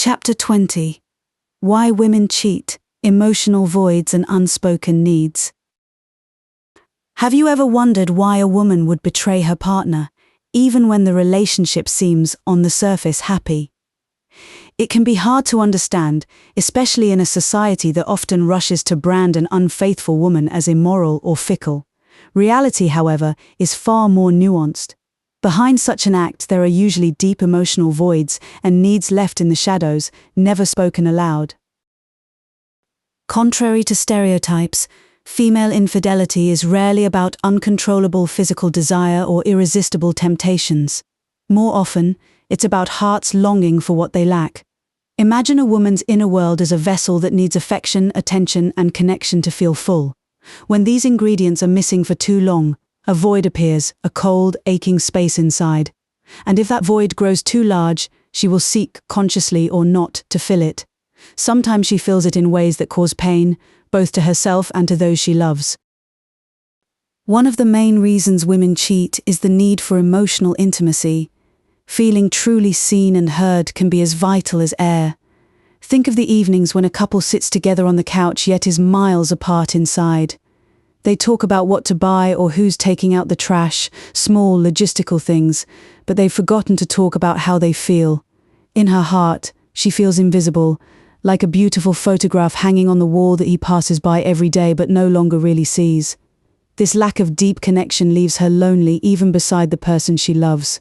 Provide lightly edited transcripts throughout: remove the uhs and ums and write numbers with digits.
Chapter 20. Why Women Cheat, Emotional Voids and Unspoken Needs. Have you ever wondered why a woman would betray her partner, even when the relationship seems, on the surface, happy? It can be hard to understand, especially in a society that often rushes to brand an unfaithful woman as immoral or fickle. Reality, however, is far more nuanced. Behind such an act there are usually deep emotional voids and needs left in the shadows, never spoken aloud. Contrary to stereotypes, female infidelity is rarely about uncontrollable physical desire or irresistible temptations. More often, it's about hearts longing for what they lack. Imagine a woman's inner world as a vessel that needs affection, attention, and connection to feel full. When these ingredients are missing for too long, a void appears, a cold, aching space inside. And if that void grows too large, she will seek, consciously or not, to fill it. Sometimes she fills it in ways that cause pain, both to herself and to those she loves. One of the main reasons women cheat is the need for emotional intimacy. Feeling truly seen and heard can be as vital as air. Think of the evenings when a couple sits together on the couch yet is miles apart inside. They talk about what to buy or who's taking out the trash, small logistical things, but they've forgotten to talk about how they feel. In her heart, she feels invisible, like a beautiful photograph hanging on the wall that he passes by every day but no longer really sees. This lack of deep connection leaves her lonely even beside the person she loves.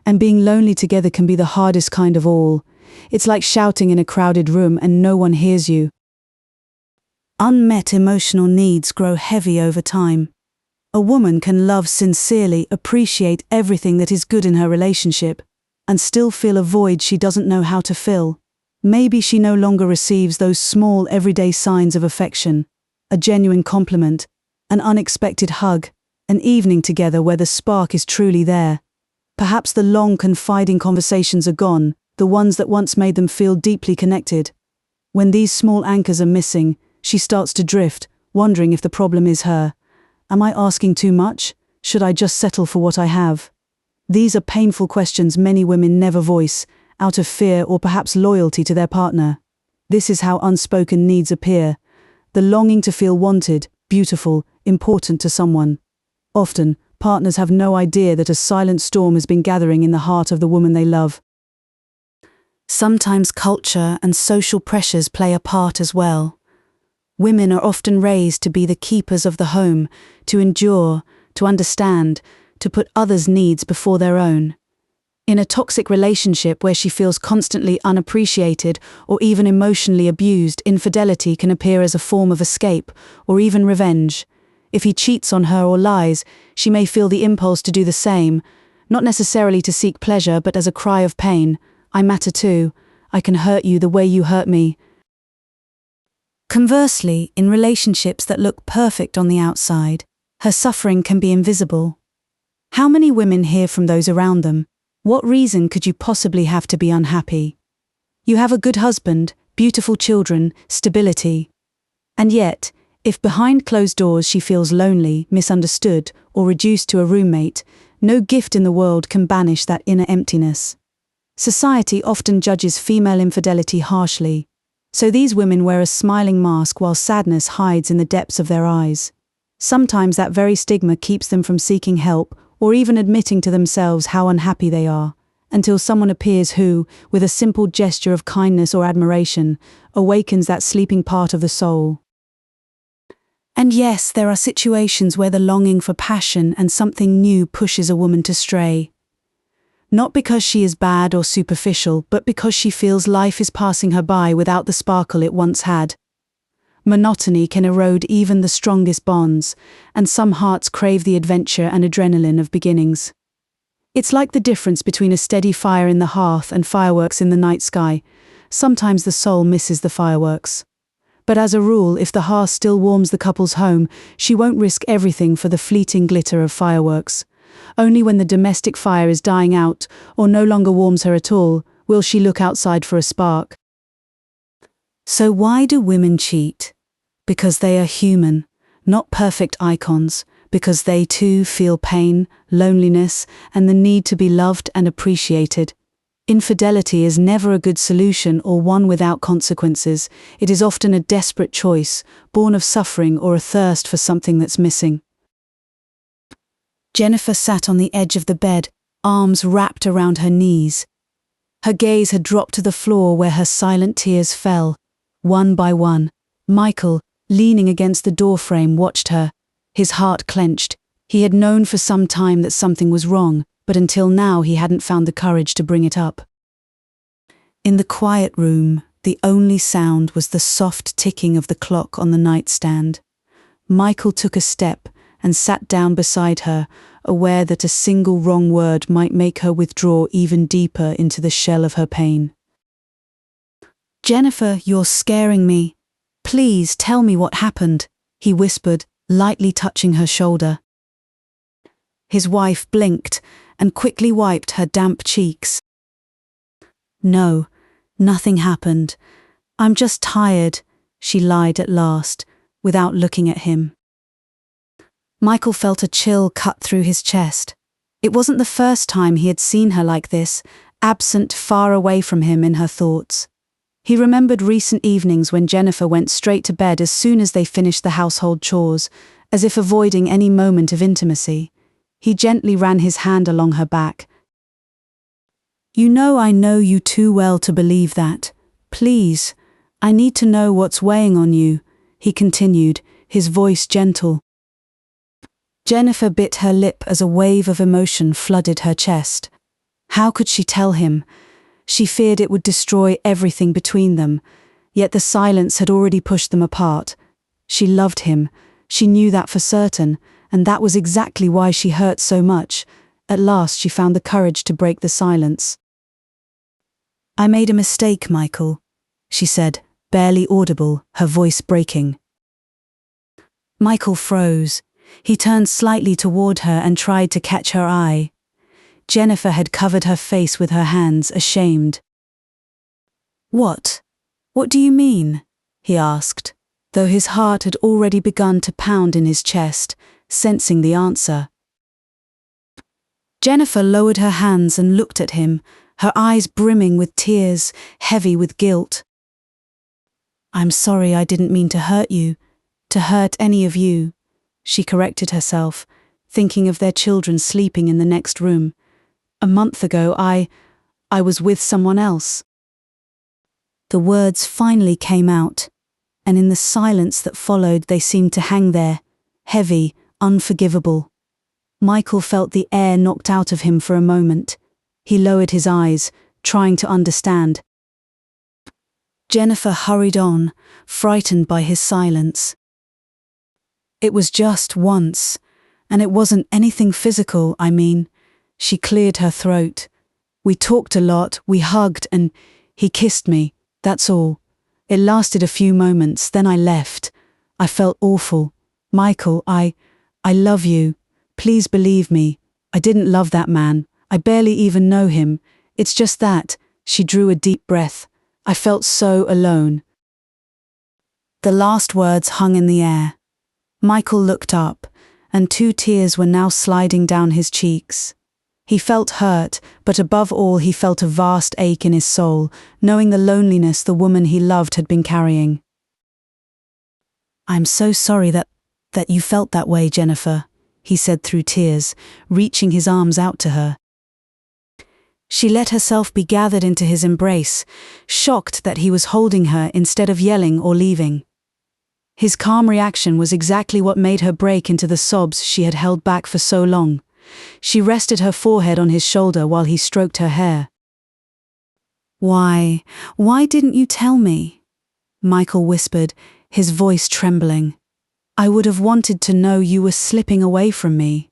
And being lonely together can be the hardest kind of all. It's like shouting in a crowded room and no one hears you. Unmet emotional needs grow heavy over time. A woman can love sincerely, appreciate everything that is good in her relationship, and still feel a void she doesn't know how to fill. Maybe she no longer receives those small everyday signs of affection, a genuine compliment, an unexpected hug, an evening together where the spark is truly there. Perhaps the long, confiding conversations are gone, the ones that once made them feel deeply connected. When these small anchors are missing, she starts to drift, wondering if the problem is her. Am I asking too much? Should I just settle for what I have? These are painful questions many women never voice, out of fear or perhaps loyalty to their partner. This is how unspoken needs appear. The longing to feel wanted, beautiful, important to someone. Often, partners have no idea that a silent storm has been gathering in the heart of the woman they love. Sometimes culture and social pressures play a part as well. Women are often raised to be the keepers of the home, to endure, to understand, to put others' needs before their own. In a toxic relationship where she feels constantly unappreciated or even emotionally abused, infidelity can appear as a form of escape or even revenge. If he cheats on her or lies, she may feel the impulse to do the same, not necessarily to seek pleasure but as a cry of pain. I matter too. I can hurt you the way you hurt me. Conversely, in relationships that look perfect on the outside, her suffering can be invisible. How many women hear from those around them? What reason could you possibly have to be unhappy? You have a good husband, beautiful children, stability. And yet, if behind closed doors she feels lonely, misunderstood, or reduced to a roommate, no gift in the world can banish that inner emptiness. Society often judges female infidelity harshly, so these women wear a smiling mask while sadness hides in the depths of their eyes. Sometimes that very stigma keeps them from seeking help or even admitting to themselves how unhappy they are, until someone appears who, with a simple gesture of kindness or admiration, awakens that sleeping part of the soul. And yes, there are situations where the longing for passion and something new pushes a woman to stray. Not because she is bad or superficial, but because she feels life is passing her by without the sparkle it once had. Monotony can erode even the strongest bonds, and some hearts crave the adventure and adrenaline of beginnings. It's like the difference between a steady fire in the hearth and fireworks in the night sky. Sometimes the soul misses the fireworks. But as a rule, if the hearth still warms the couple's home, she won't risk everything for the fleeting glitter of fireworks. Only when the domestic fire is dying out, or no longer warms her at all, will she look outside for a spark. So why do women cheat? Because they are human, not perfect icons, because they too feel pain, loneliness, and the need to be loved and appreciated. Infidelity is never a good solution or one without consequences. It is often a desperate choice, born of suffering or a thirst for something that's missing. Jennifer sat on the edge of the bed, arms wrapped around her knees. Her gaze had dropped to the floor where her silent tears fell, one by one. Michael, leaning against the doorframe, watched her, his heart clenched. He had known for some time that something was wrong, but until now he hadn't found the courage to bring it up. In the quiet room, the only sound was the soft ticking of the clock on the nightstand. Michael took a step and sat down beside her, aware that a single wrong word might make her withdraw even deeper into the shell of her pain. "Jennifer, you're scaring me. Please tell me what happened," he whispered, lightly touching her shoulder. His wife blinked and quickly wiped her damp cheeks. "No, nothing happened. I'm just tired," she lied at last, without looking at him. Michael felt a chill cut through his chest. It wasn't the first time he had seen her like this, absent, far away from him in her thoughts. He remembered recent evenings when Jennifer went straight to bed as soon as they finished the household chores, as if avoiding any moment of intimacy. He gently ran his hand along her back. "You know I know you too well to believe that. Please, I need to know what's weighing on you," he continued, his voice gentle. Jennifer bit her lip as a wave of emotion flooded her chest. How could she tell him? She feared it would destroy everything between them, yet the silence had already pushed them apart. She loved him, she knew that for certain, and that was exactly why she hurt so much. At last she found the courage to break the silence. "I made a mistake, Michael," she said, barely audible, her voice breaking. Michael froze. He turned slightly toward her and tried to catch her eye. Jennifer had covered her face with her hands, ashamed. "What? What do you mean?" he asked, though his heart had already begun to pound in his chest, sensing the answer. Jennifer lowered her hands and looked at him, her eyes brimming with tears, heavy with guilt. "I'm sorry, I didn't mean to hurt you, to hurt any of you," she corrected herself, thinking of their children sleeping in the next room. "A month ago, I was with someone else." The words finally came out, and in the silence that followed they seemed to hang there, heavy, unforgivable. Michael felt the air knocked out of him for a moment. He lowered his eyes, trying to understand. Jennifer hurried on, frightened by his silence. "It was just once, and it wasn't anything physical, I mean." She cleared her throat. "We talked a lot, we hugged, and he kissed me, that's all. It lasted a few moments, then I left. I felt awful. Michael, I love you. Please believe me. I didn't love that man. I barely even know him. It's just that," she drew a deep breath. "I felt so alone." The last words hung in the air. Michael looked up, and 2 tears were now sliding down his cheeks. He felt hurt, but above all he felt a vast ache in his soul, knowing the loneliness the woman he loved had been carrying. "I'm so sorry that you felt that way, Jennifer," he said through tears, reaching his arms out to her. She let herself be gathered into his embrace, shocked that he was holding her instead of yelling or leaving. His calm reaction was exactly what made her break into the sobs she had held back for so long. She rested her forehead on his shoulder while he stroked her hair. Why didn't you tell me?" Michael whispered, his voice trembling. "I would have wanted to know you were slipping away from me."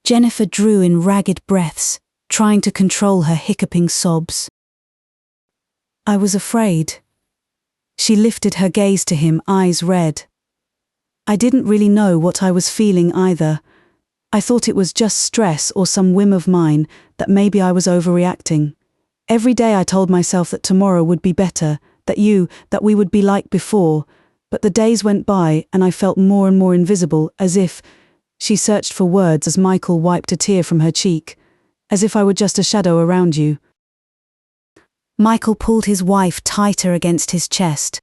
Jennifer drew in ragged breaths, trying to control her hiccuping sobs. "I was afraid." She lifted her gaze to him, eyes red. "I didn't really know what I was feeling either. I thought it was just stress or some whim of mine, that maybe I was overreacting. Every day I told myself that tomorrow would be better, that we would be like before, but the days went by and I felt more and more invisible, as if..." She searched for words as Michael wiped a tear from her cheek. as if I were just a shadow around you. Michael pulled his wife tighter against his chest.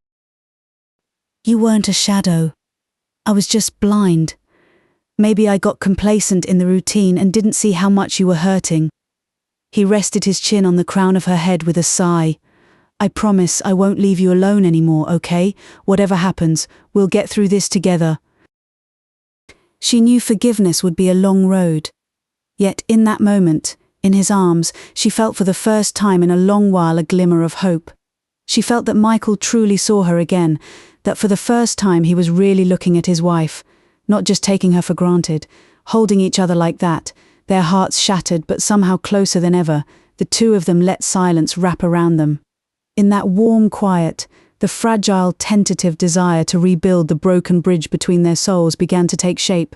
You weren't a shadow. I was just blind. Maybe I got complacent in the routine and didn't see how much you were hurting. He rested his chin on the crown of her head with a sigh. I promise I won't leave you alone anymore, okay? Whatever happens, we'll get through this together. She knew forgiveness would be a long road. Yet in that moment, in his arms, she felt for the first time in a long while a glimmer of hope. She felt that Michael truly saw her again, that for the first time he was really looking at his wife, not just taking her for granted, holding each other like that, their hearts shattered but somehow closer than ever. The two of them let silence wrap around them. In that warm quiet, the fragile, tentative desire to rebuild the broken bridge between their souls began to take shape.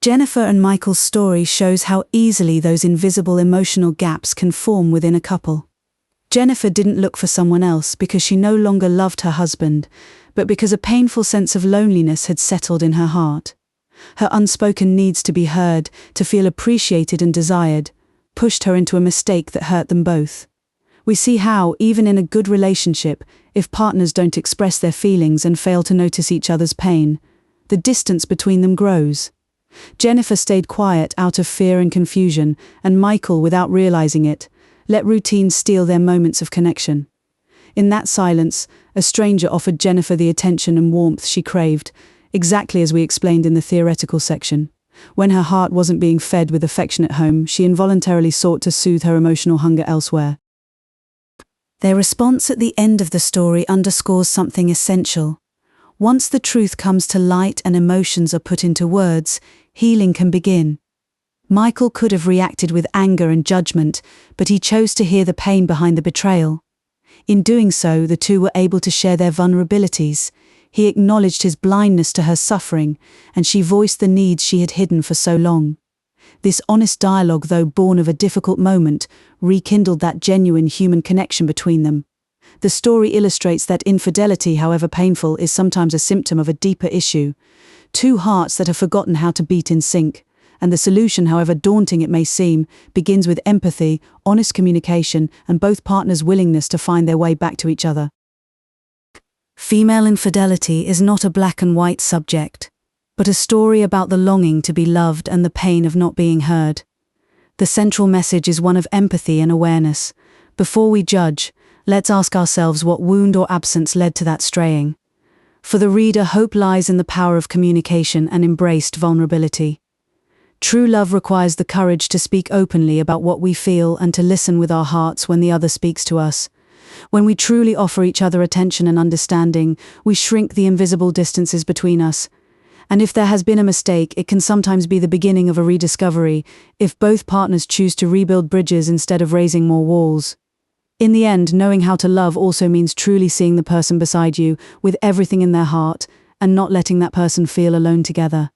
Jennifer and Michael's story shows how easily those invisible emotional gaps can form within a couple. Jennifer didn't look for someone else because she no longer loved her husband, but because a painful sense of loneliness had settled in her heart. Her unspoken needs to be heard, to feel appreciated and desired, pushed her into a mistake that hurt them both. We see how, even in a good relationship, if partners don't express their feelings and fail to notice each other's pain, the distance between them grows. Jennifer stayed quiet out of fear and confusion, and Michael, without realizing it, let routine steal their moments of connection. In that silence, a stranger offered Jennifer the attention and warmth she craved, exactly as we explained in the theoretical section. When her heart wasn't being fed with affection at home, she involuntarily sought to soothe her emotional hunger elsewhere. Their response at the end of the story underscores something essential. Once the truth comes to light and emotions are put into words, healing can begin. Michael could have reacted with anger and judgment, but he chose to hear the pain behind the betrayal. In doing so, the two were able to share their vulnerabilities. He acknowledged his blindness to her suffering, and she voiced the needs she had hidden for so long. This honest dialogue, though born of a difficult moment, rekindled that genuine human connection between them. The story illustrates that infidelity, however painful, is sometimes a symptom of a deeper issue. Two hearts that have forgotten how to beat in sync. And the solution, however daunting it may seem, begins with empathy, honest communication, and both partners' willingness to find their way back to each other. Female infidelity is not a black and white subject, but a story about the longing to be loved and the pain of not being heard. The central message is one of empathy and awareness. Before we judge, let's ask ourselves what wound or absence led to that straying. For the reader, hope lies in the power of communication and embraced vulnerability. True love requires the courage to speak openly about what we feel and to listen with our hearts when the other speaks to us. When we truly offer each other attention and understanding, we shrink the invisible distances between us. And if there has been a mistake, it can sometimes be the beginning of a rediscovery, if both partners choose to rebuild bridges instead of raising more walls. In the end, knowing how to love also means truly seeing the person beside you with everything in their heart and not letting that person feel alone together.